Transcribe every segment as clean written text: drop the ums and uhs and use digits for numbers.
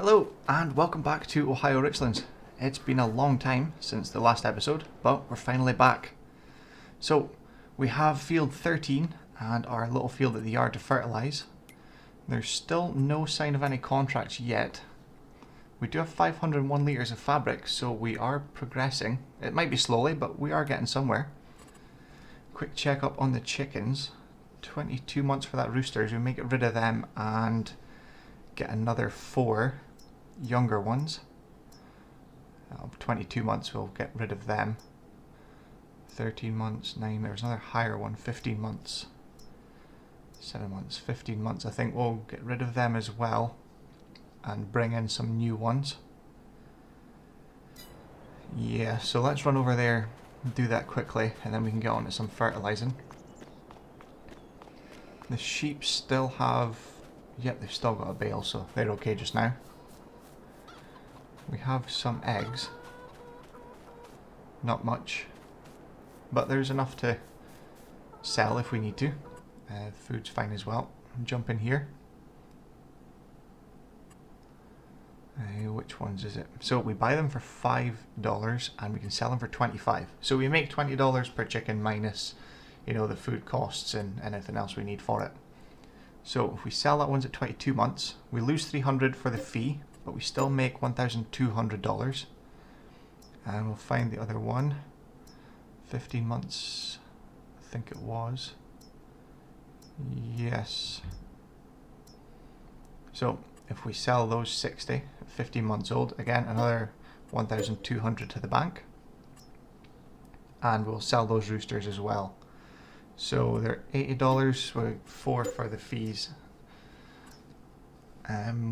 Hello and welcome back to Ohio Richlands. It's been a long time since the last episode, but we're finally back. So we have field 13 and our little field at the yard to fertilise. There's still no sign of any contracts yet. We do have 501 litres of fabric, so we are progressing. It might be slowly, but we are getting somewhere. Quick check up on the chickens. 22 months for that roosters. We may get rid of them and get another 4 younger ones. 22 months, we'll get rid of them. 13 months, 9, there's another higher one, 15 months. 7 months, 15 months, I think we'll get rid of them as well and bring in some new ones. Yeah, so let's run over there and do that quickly and then we can get on to some fertilising. The sheep still have, yep, they've still got a bale, so they're okay just now. We have some eggs, not much, but there's enough to sell if we need to. Food's fine as well. Jump in here. Which ones is it? So we buy them for $5 and we can sell them for $25. So we make $20 per chicken minus, you know, the food costs and anything else we need for it. So if we sell that one's at 22 months, we lose $300 for the fee, but we still make $1,200. And we'll find the other one. 15 months, I think it was. Yes. So if we sell those 60 at 15 months old, again another 1,200 to the bank. And we'll sell those roosters as well. So they're $80 with 4 for the fees.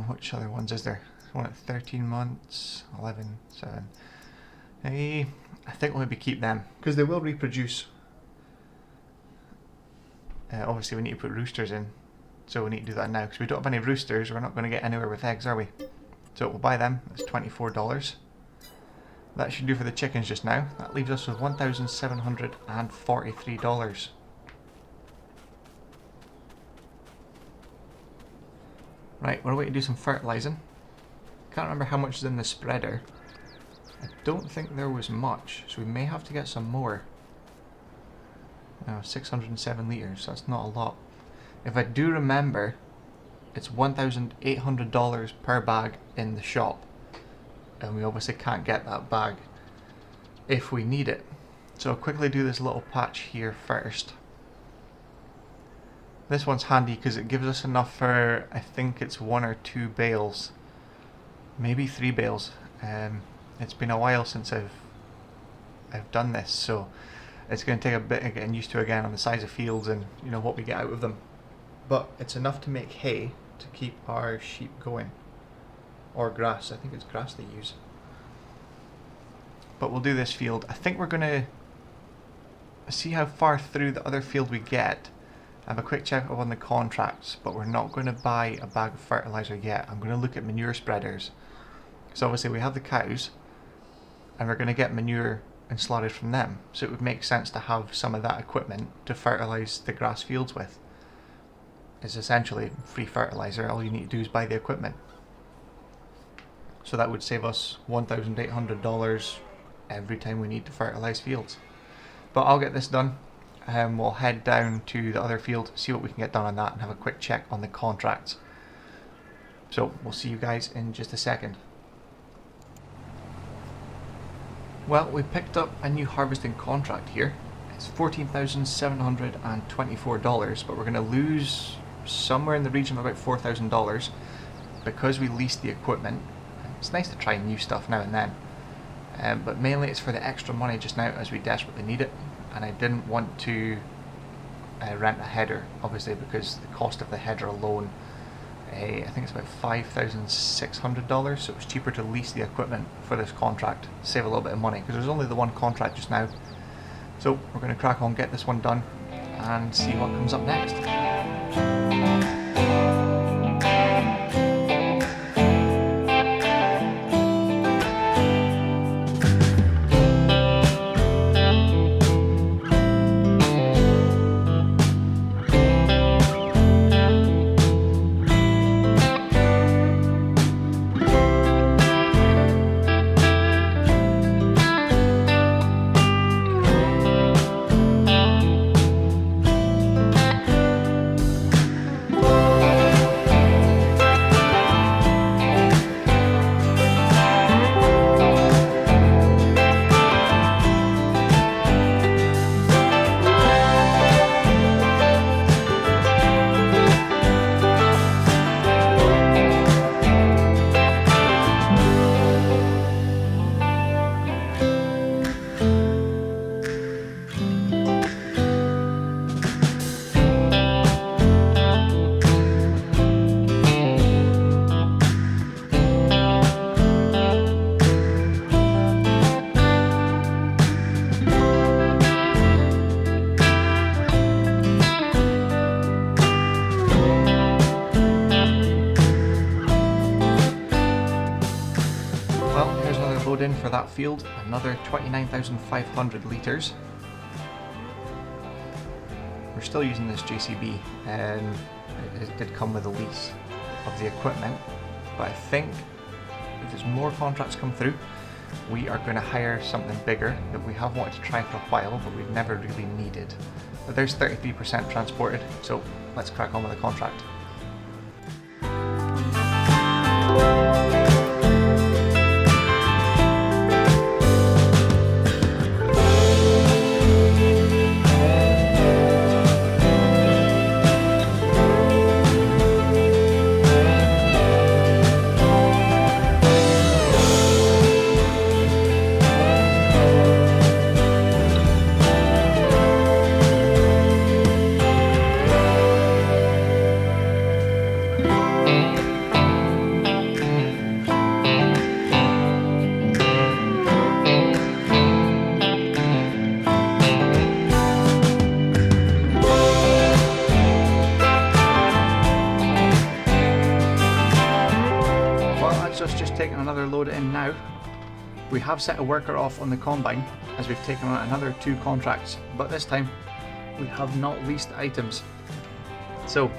Which other ones is there? One at 13 months, 11, 7. I think we'll maybe keep them because they will reproduce. Obviously we need to put roosters in, so we need to do that now because we don't have any roosters. We're not going to get anywhere with eggs, are we? So we'll buy them. It's $24. That should do for the chickens just now. That leaves us with $1,743. Right, we're away to do some fertilising. Can't remember how much is in the spreader. I don't think there was much, so we may have to get some more. 607 litres, so that's not a lot. If I do remember, it's $1,800 per bag in the shop. And we obviously can't get that bag if we need it. So I'll quickly do this little patch here first. This one's handy because it gives us enough for, I think it's 1 or 2 bales. Maybe 3 bales. It's been a while since I've done this, so it's going to take a bit of getting used to again on the size of fields and you know what we get out of them. But it's enough to make hay to keep our sheep going. Or grass, I think it's grass they use. But we'll do this field. I think we're going to see how far through the other field we get. Have a quick check up on the contracts, but we're not going to buy a bag of fertiliser yet. I'm going to look at manure spreaders. So obviously we have the cows, and we're going to get manure and slurry from them. So it would make sense to have some of that equipment to fertilise the grass fields with. It's essentially free fertiliser, all you need to do is buy the equipment. So that would save us $1,800 every time we need to fertilise fields. But I'll get this done. We'll head down to the other field, see what we can get done on that, and have a quick check on the contracts. So we'll see you guys in just a second. Well, we picked up a new harvesting contract here. It's $14,724, but we're going to lose somewhere in the region of about $4,000 because we leased the equipment. It's nice to try new stuff now and then, but mainly it's for the extra money just now as we desperately need it. And I didn't want to rent a header, obviously, because the cost of the header alone, I think it's about $5,600, so it was cheaper to lease the equipment for this contract, save a little bit of money, because there's only the one contract just now. So we're going to crack on, get this one done, and see what comes up next. load in for that field, another 29,500 litres. We're still using this JCB, and it did come with a lease of the equipment, but I think if there's more contracts come through, we are going to hire something bigger that we have wanted to try for a while, but we've never really needed. But there's 33% transported, so let's crack on with the contract. Just taking another load in now. We have set a worker off on the combine as we've taken on another 2 contracts, but this time we have not leased items. So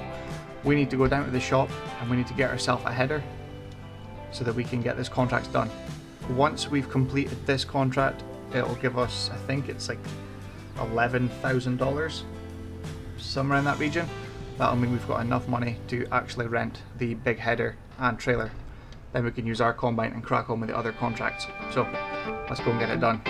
we need to go down to the shop and we need to get ourselves a header so that we can get this contract done. Once we've completed this contract, it'll give us, I think it's like $11,000, somewhere in that region. That'll mean we've got enough money to actually rent the big header and trailer. Then we can use our combine and crack on with the other contracts. So let's go and get it done.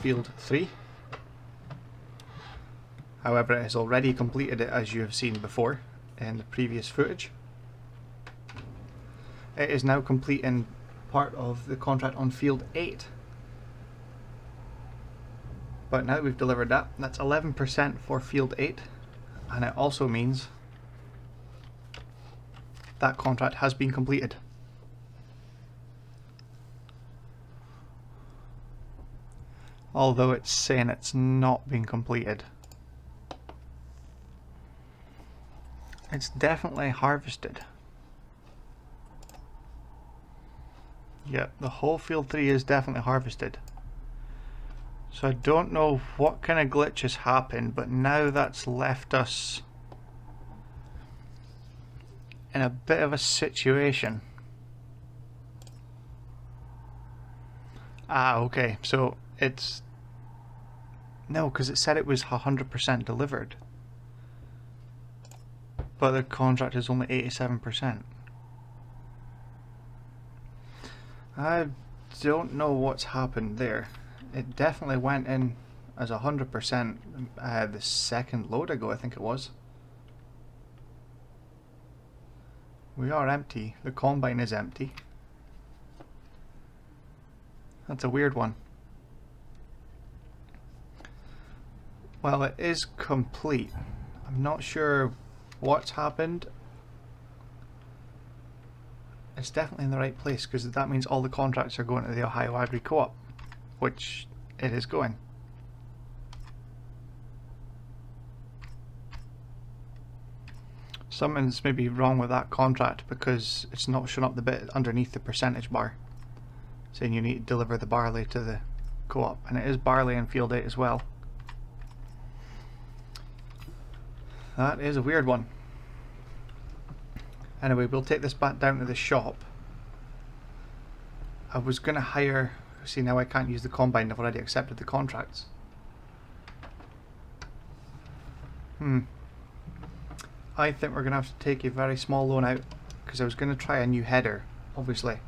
Field 3. However, it has already completed it, as you have seen before in the previous footage. It is now completing part of the contract on Field 8. But now that we've delivered that, that's 11% for Field 8, and it also means that contract has been completed. Although it's saying it's not been completed. It's definitely harvested. Yep, the whole Field 3 is definitely harvested. So I don't know what kind of glitch has happened, but now that's left us in a bit of a situation. Ah, okay, so it's... No, because it said it was 100% delivered. But the contract is only 87%. I don't know what's happened there. It definitely went in as 100% the second load ago, I think it was. We are empty. The combine is empty. That's a weird one. Well, it is complete. I'm not sure what's happened. It's definitely in the right place, because that means all the contracts are going to the Ohio Agri Co-op, which it is going. Something's maybe wrong with that contract because it's not showing up the bit underneath the percentage bar saying you need to deliver the barley to the co-op, and it is barley in field 8 as well. That is a weird one. Anyway, we'll take this back down to the shop. I was going to hire... See, now I can't use the combine, I've already accepted the contracts. I think we're going to have to take a very small loan out, because I was going to try a new header, obviously.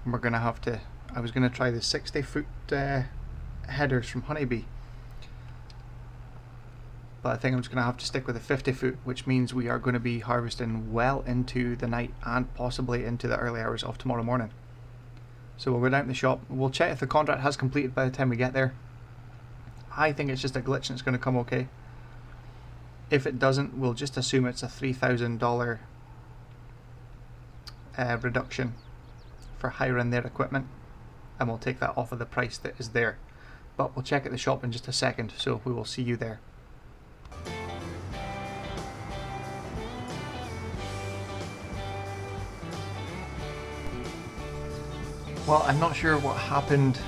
And we're going to have to... I was going to try the 60-foot headers from Honeybee. But I think I'm just going to have to stick with a 50-foot, which means we are going to be harvesting well into the night and possibly into the early hours of tomorrow morning. So we'll go down to the shop, we'll check if the contract has completed by the time we get there. I think it's just a glitch and it's going to come okay. If it doesn't, we'll just assume it's a $3,000 reduction for hiring their equipment, and we'll take that off of the price that is there. But we'll check at the shop in just a second, so we will see you there. Well, I'm not sure what happened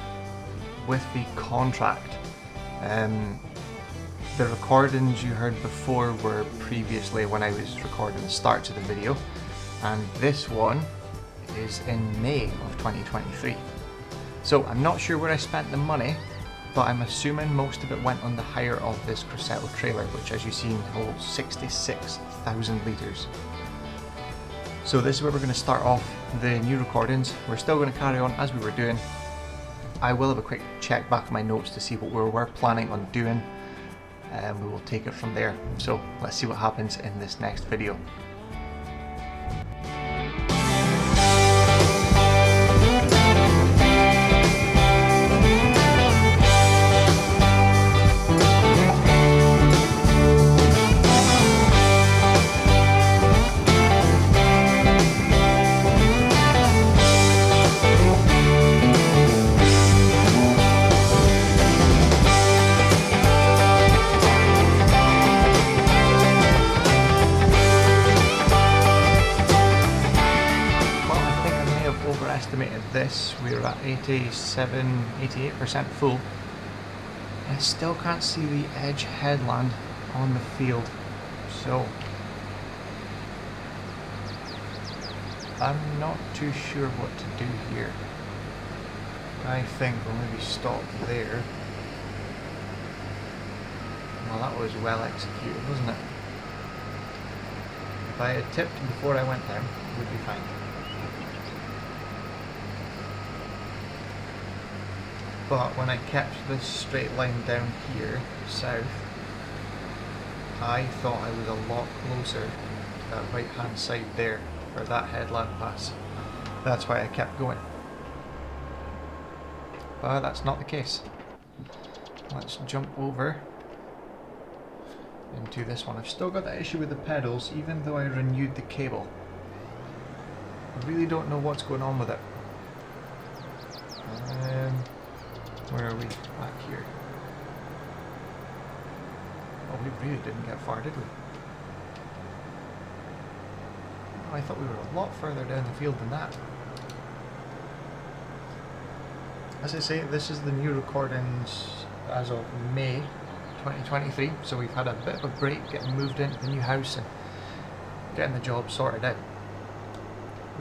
with the contract. The recordings you heard before were previously when I was recording the starts of the video, and this one is in May of 2023. So I'm not sure where I spent the money, but I'm assuming most of it went on the hire of this Crusetto trailer, which as you've seen holds 66,000 litres. So this is where we're going to start off the new recordings. We're still going to carry on as we were doing. I will have a quick check back on my notes to see what we were planning on doing, and we will take it from there. So let's see what happens in this next video. Estimated this, we were at 88% full. I still can't see the edge headland on the field, so I'm not too sure what to do here. I think we'll maybe stop there. Well, that was well executed, wasn't it? If I had tipped before I went down, it would be fine. But when I kept this straight line down here, south, I thought I was a lot closer to that right hand side there for that headland pass. That's why I kept going. But that's not the case. Let's jump over into this one. I've still got that issue with the pedals, even though I renewed the cable. I really don't know what's going on with it. Where are we? Back here. Oh, we really didn't get far, did we? Oh, I thought we were a lot further down the field than that. As I say, this is the new recordings as of May 2023, so we've had a bit of a break getting moved into the new house and getting the job sorted out.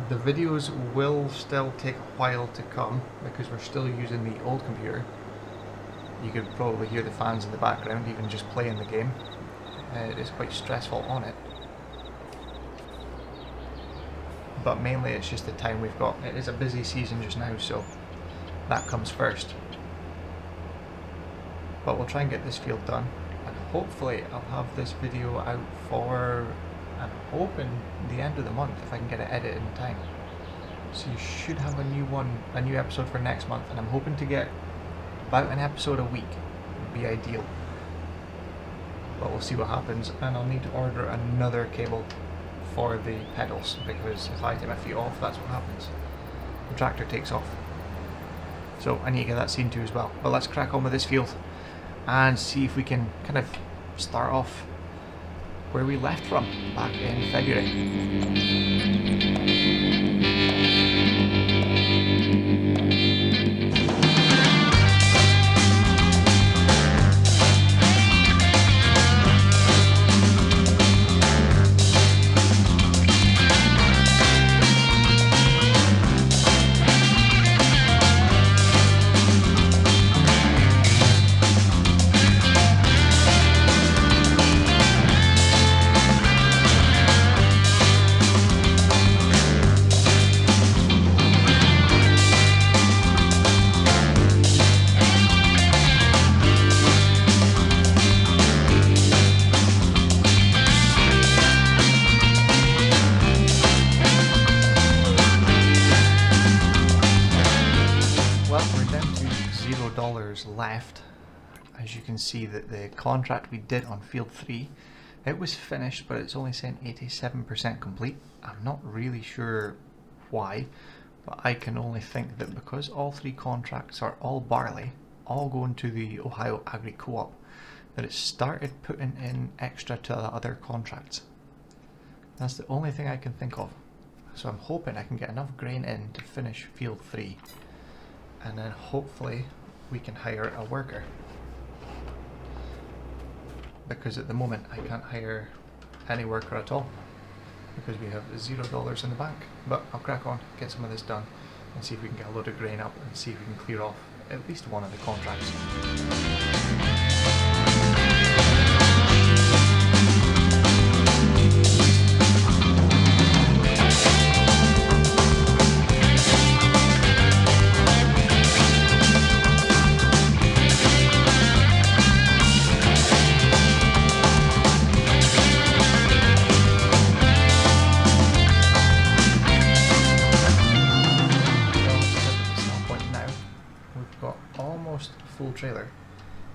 The videos will still take a while to come because we're still using the old computer. You could probably hear the fans in the background even just playing the game. It is quite stressful on it. But mainly it's just the time we've got. It is a busy season just now, so that comes first. But we'll try and get this field done, and hopefully I'll have this video out for, I'm hoping, the end of the month if I can get it edited in time. So you should have a new episode for next month, and I'm hoping to get about an episode a week. Would be ideal. But we'll see what happens, and I'll need to order another cable for the pedals, because if I take my feet off, that's what happens. The tractor takes off. So I need to get that seen to as well. But let's crack on with this field and see if we can kind of start off where we left from back in February. Left. As you can see that the contract we did on field 3, it was finished, but it's only saying 87% complete. I'm not really sure why, but I can only think that because all 3 contracts are all barley, all going to the Ohio Agri Co-op, that it started putting in extra to the other contracts. That's the only thing I can think of. So I'm hoping I can get enough grain in to finish field 3, and then hopefully we can hire a worker, because at the moment I can't hire any worker at all because we have $0 in the bank. But I'll crack on, get some of this done, and see if we can get a load of grain up and see if we can clear off at least one of the contracts. Full trailer,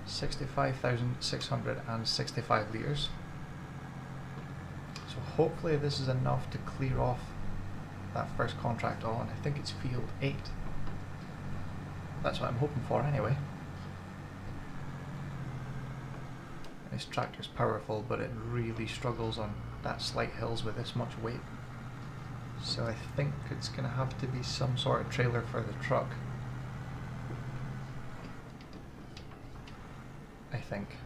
65,665 litres. So hopefully this is enough to clear off that first contract on, I think it's field 8. That's what I'm hoping for anyway. This tractor's powerful, but it really struggles on that slight hills with this much weight. So I think it's going to have to be some sort of trailer for the truck. I think.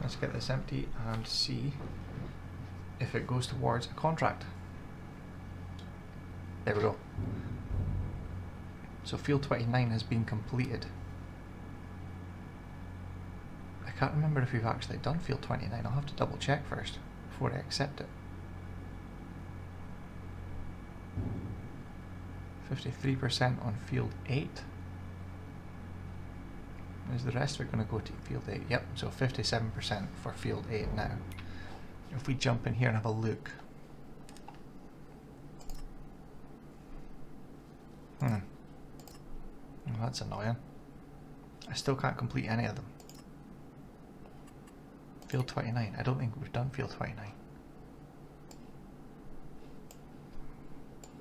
Let's get this empty and see if it goes towards a contract. There we go. So field 29 has been completed. I can't remember if we've actually done field 29. I'll have to double check first before I accept it. 53% on field 8. Is the rest of it going to go to field 8? Yep, so 57% for field 8 now. If we jump in here and have a look. Well, that's annoying. I still can't complete any of them. Field 29. I don't think we've done field 29.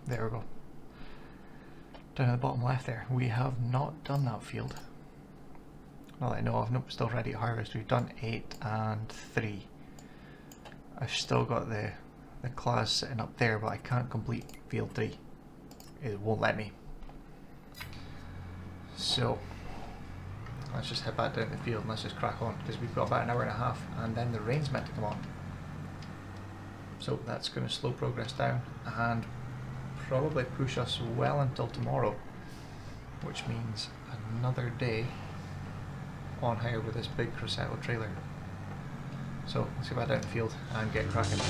There we go. Down at the bottom left there. We have not done that field. Not that I know of. Nope, still ready to harvest. We've done 8 and 3. I've still got the class sitting up there, but I can't complete field 3. It won't let me. So let's just head back down the field and let's just crack on, because we've got about an hour and a half and then the rain's meant to come on. So that's going to slow progress down and probably push us well until tomorrow, which means another day on hire with this big Cruzetto trailer. So let's get back down the field and get cracking.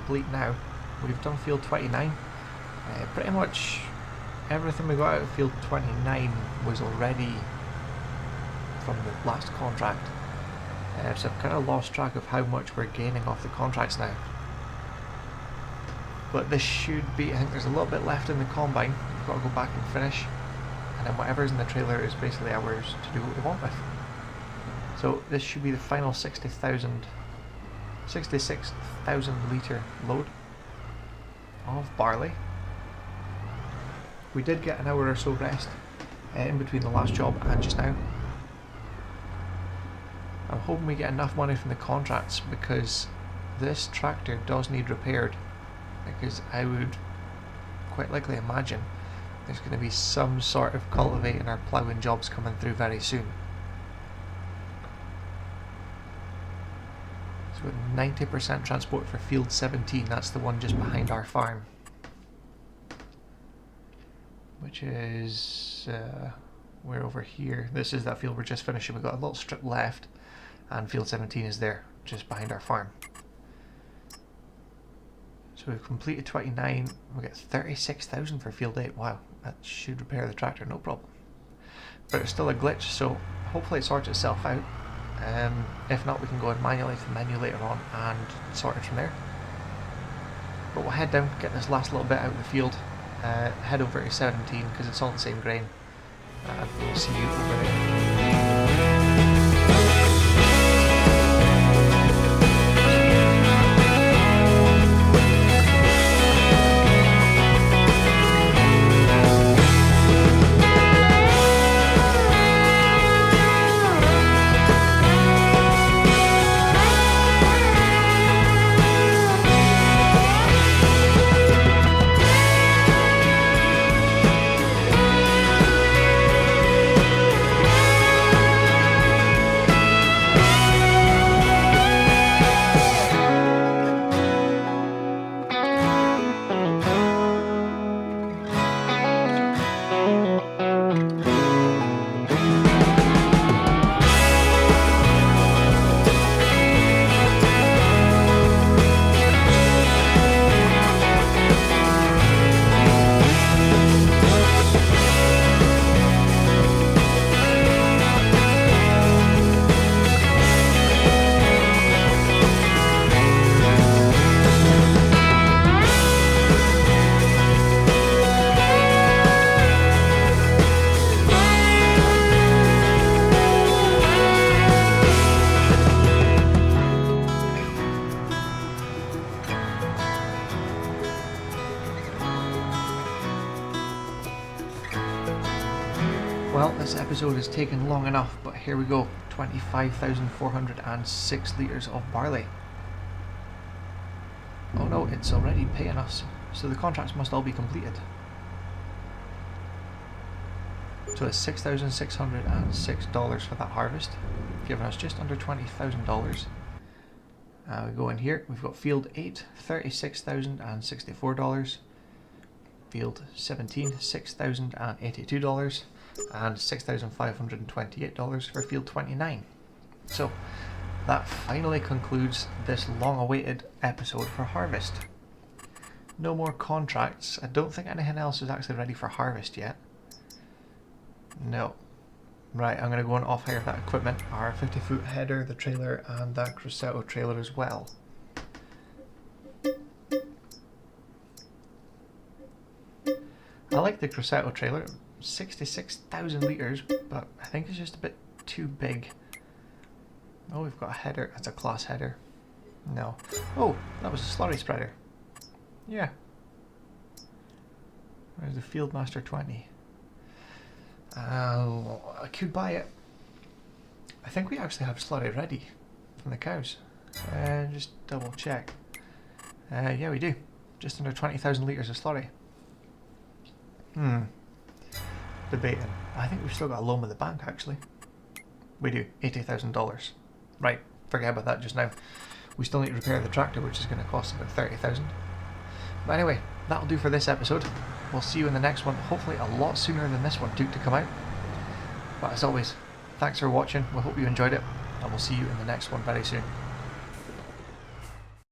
complete now. We've done field 29. Pretty much everything we got out of field 29 was already from the last contract. So I've kind of lost track of how much we're gaining off the contracts now. But this should be, I think there's a little bit left in the combine. We've got to go back and finish. And then whatever's in the trailer is basically ours to do what we want with. So this should be the final 66,000 litre load of barley. We did get an hour or so rest in between the last job and just now. I'm hoping we get enough money from the contracts because this tractor does need repaired, because I would quite likely imagine there's going to be some sort of cultivating or ploughing jobs coming through very soon. So with 90% transport for field 17, that's the one just behind our farm, which is we're over here. This is that field we're just finishing. We've got a little strip left and field 17 is there just behind our farm. So we've completed 29. We get 36,000 for field 8. Wow, that should repair the tractor no problem. But it's still a glitch, so hopefully it sorts itself out. If not, we can go in manually to the menu later on and sort it from there. But we'll head down, get this last little bit out of the field, head over to 17 because it's all the same grain, and we'll see you over there. Well, this episode has taken long enough, but here we go. 25,406 litres of barley. Oh no, it's already paying us, so the contracts must all be completed. So it's $6,606 for that harvest, giving us just under $20,000. We go in here, we've got field 8, $36,064, field 17, $6,082, and $6,528 for field 29. So that finally concludes this long-awaited episode for harvest. No more contracts. I don't think anything else is actually ready for harvest yet. No. Right, I'm going to go and off-hire that equipment, our 50-foot header, the trailer, and that Grosseto trailer as well. I like the Grosseto trailer. 66,000 litres, but I think it's just a bit too big. Oh, we've got a header. That's a class header. No. Oh, that was a slurry spreader. Yeah. Where's the Fieldmaster 20? I could buy it. I think we actually have slurry ready from the cows. Just double check. Yeah, we do. Just under 20,000 litres of slurry. Debating. I think we've still got a loan with the bank actually. We do. $80,000. Right, forget about that just now. We still need to repair the tractor, which is going to cost about 30,000. But anyway, that'll do for this episode. We'll see you in the next one, hopefully a lot sooner than this one took to come out. But as always, thanks for watching. We hope you enjoyed it, and we'll see you in the next one very soon.